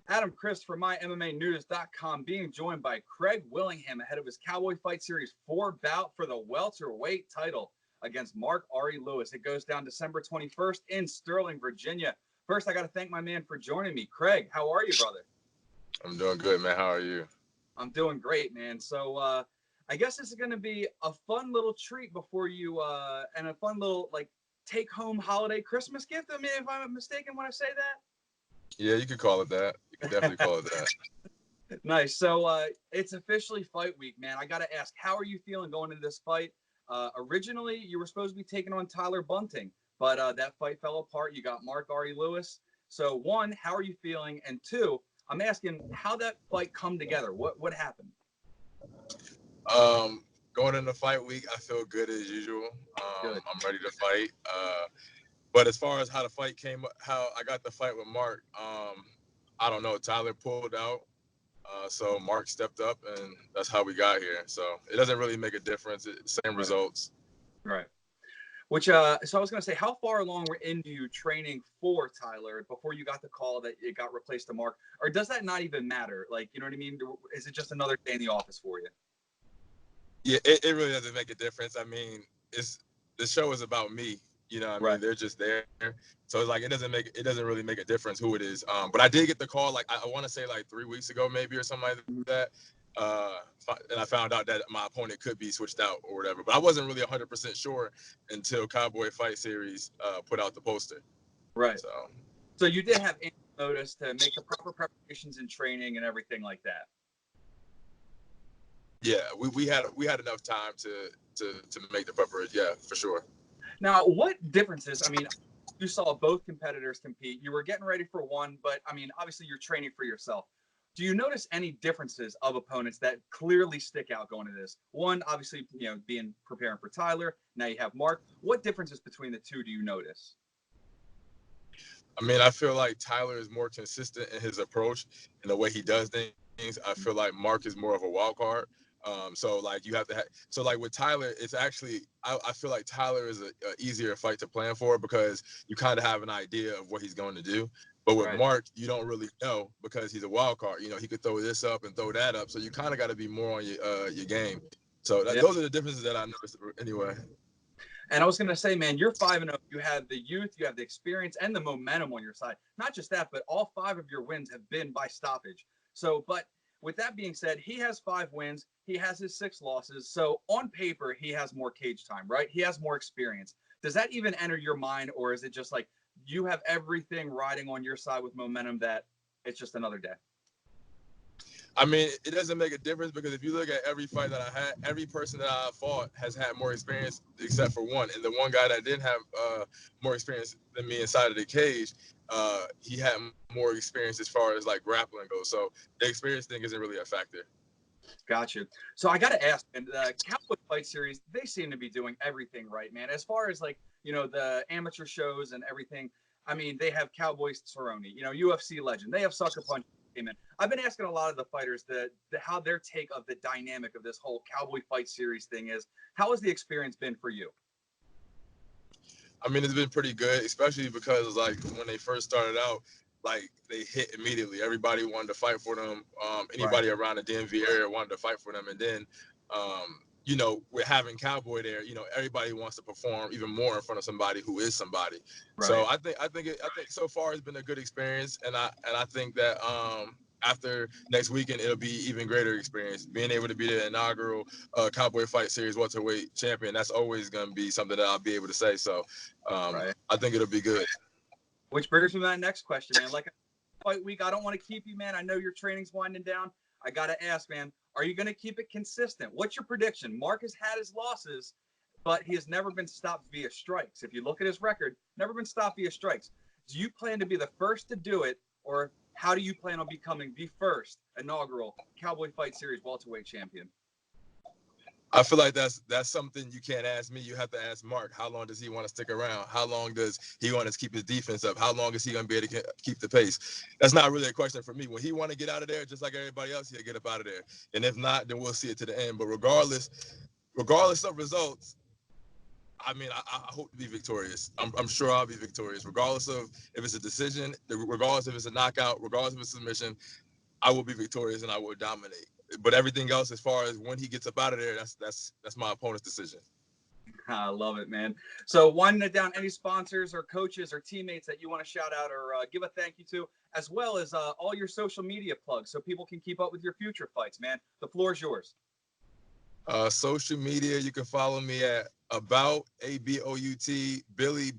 Adam Chris from MyMMAnews.com being joined by Craig Willingham ahead of his Cowboy Fight Series 4 bout for the welterweight title against Mark Ari Lewis. It goes down December 21st in Sterling, Virginia. First, I got to thank my man for joining me. Craig, how are you, brother? I'm doing good, man. How are you? I'm doing great, man. So I guess this is going to be a fun little treat before you and a fun little take-home holiday Christmas gift. I mean, if I'm mistaken when I say that. Yeah, you could call it that. You could definitely call it that. Nice. So it's officially fight week, man. I got to ask, how are you feeling going into this fight? Originally, you were supposed to be taking on Tyler Bunting, but that fight fell apart. You got Mark Ari Lewis. So one, how are you feeling? And two, I'm asking how that fight come together. What happened? Going into fight week, I feel good as usual. Good. I'm ready to fight. But as far as how the fight came, how I got the fight with Mark, I don't know. Tyler pulled out, so Mark stepped up, and that's how we got here. So it doesn't really make a difference. Same Right. results. Right. Which so I was gonna say, how far along were into you training for Tyler before you got the call that it got replaced to Mark? Or does that not even matter? Like, you know what I mean? Is it just another day in the office for you? Yeah, it really doesn't make a difference. I mean, it's the show is about me. You know what I Right. mean? They're just there. So it's like it doesn't really make a difference who it is. But I did get the call like I want to say like 3 weeks ago maybe or something like that. And I found out that my opponent could be switched out or whatever. But I wasn't really 100% sure until Cowboy Fight Series put out the poster. Right. So So you did have ample notice to make the proper preparations and training and everything like that. yeah, we had enough time to make the preparation. Yeah, for sure. Now, what differences? I mean, you saw both competitors compete. You were getting ready for one, but I mean, obviously you're training for yourself. Do you notice any differences of opponents that clearly stick out going into this? One, obviously, being preparing for Tyler. Now you have Mark. What differences between the two do you notice? I mean, I feel like Tyler is more consistent in his approach and the way he does things. I feel like Mark is more of a wild card. So like you have to so like with Tyler, it's actually I feel like Tyler is a easier fight to plan for because you kind of have an idea of what he's going to do. But with Right. Mark, you don't really know because he's a wild card. He could throw this up and throw that up. So you kind of got to be more on your game. So Yeah. those are the differences that I noticed anyway. And I was going to say, man, you're 5-0. You have the youth, you have the experience, and the momentum on your side. Not just that, but all five of your wins have been by stoppage. So, but with that being said, he has 5 wins. He has his 6 losses. So on paper, he has more cage time, right? He has more experience. Does that even enter your mind, or is it just like you have everything riding on your side with momentum that it's just another day? I mean, it doesn't make a difference because if you look at every fight that I had, every person that I fought has had more experience except for one. And the one guy that didn't have more experience than me inside of the cage, he had more experience as far as like grappling goes. So the experience thing isn't really a factor. Gotcha. So I got to ask, and the Cowboy Fight Series, they seem to be doing everything right, man. As far as like, the amateur shows and everything, I mean, they have Cowboy Cerrone, UFC legend. They have Sucker Punch. I've been asking a lot of the fighters how their take of the dynamic of this whole Cowboy Fight Series thing is. How has the experience been for you? I mean, it's been pretty good, especially because like when they first started out, like they hit immediately. Everybody wanted to fight for them. Right. Anybody around the DMV area wanted to fight for them, and then, with having Cowboy there, everybody wants to perform even more in front of somebody who is somebody. So Right. I think so far it's been a good experience, and I think that after next weekend it'll be even greater experience. Being able to be the inaugural Cowboy Fight Series welterweight champion, that's always going to be something that I'll be able to say. So Right. I think it'll be good. Which brings me to my next question, man. Like fight week, I don't want to keep you, man. I know your training's winding down. I got to ask, man, are you going to keep it consistent? What's your prediction? Mark has had his losses, but he has never been stopped via strikes. If you look at his record, never been stopped via strikes. Do you plan to be the first to do it, or how do you plan on becoming the first inaugural Cowboy Fight Series welterweight champion? I feel like that's something you can't ask me. You have to ask Mark. How long does he want to stick around? How long does he want to keep his defense up? How long is he going to be able to keep the pace? That's not really a question for me. When he want to get out of there, just like everybody else, he'll get up out of there. And if not, then we'll see it to the end. But regardless of results, I mean, I hope to be victorious. I'm sure I'll be victorious, regardless of if it's a decision, regardless if it's a knockout, regardless if it's a submission. I will be victorious and I will dominate. But everything else, as far as when he gets up out of there, that's my opponent's decision. I love it, man. So winding it down, any sponsors or coaches or teammates that you want to shout out or give a thank you to, as well as all your social media plugs so people can keep up with your future fights, man. The floor is yours. Social media, you can follow me at about Billy Billy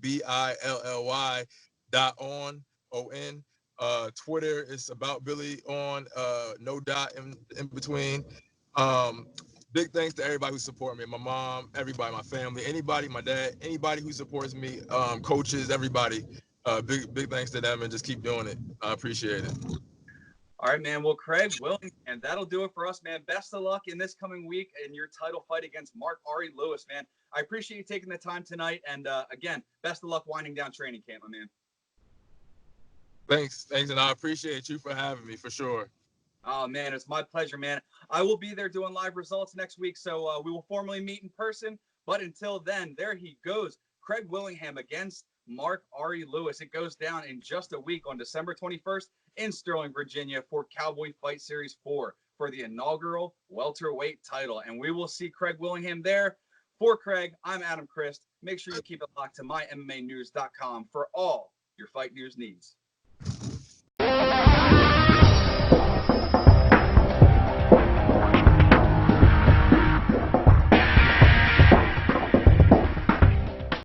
.on. Twitter is about Billy on, no dot in between. Um, Big thanks to everybody who support me. My mom, everybody, my family, anybody, my dad, anybody who supports me, coaches, everybody. Big thanks to them, and just keep doing it. I appreciate it. All right, man. Well, Craig Willingham, that'll do it for us, man. Best of luck in this coming week in your title fight against Mark Ari Lewis, man. I appreciate you taking the time tonight. And again, best of luck winding down training camp, my man. Thanks, and I appreciate you for having me for sure. Oh, man, it's my pleasure, man. I will be there doing live results next week, so we will formally meet in person. But until then, there he goes. Craig Willingham against Mark Ari Lewis. It goes down in just a week on December 21st in Sterling, Virginia for Cowboy Fight Series 4 for the inaugural welterweight title. And we will see Craig Willingham there. For Craig, I'm Adam Christ. Make sure you keep it locked to mymmanews.com for all your fight news needs.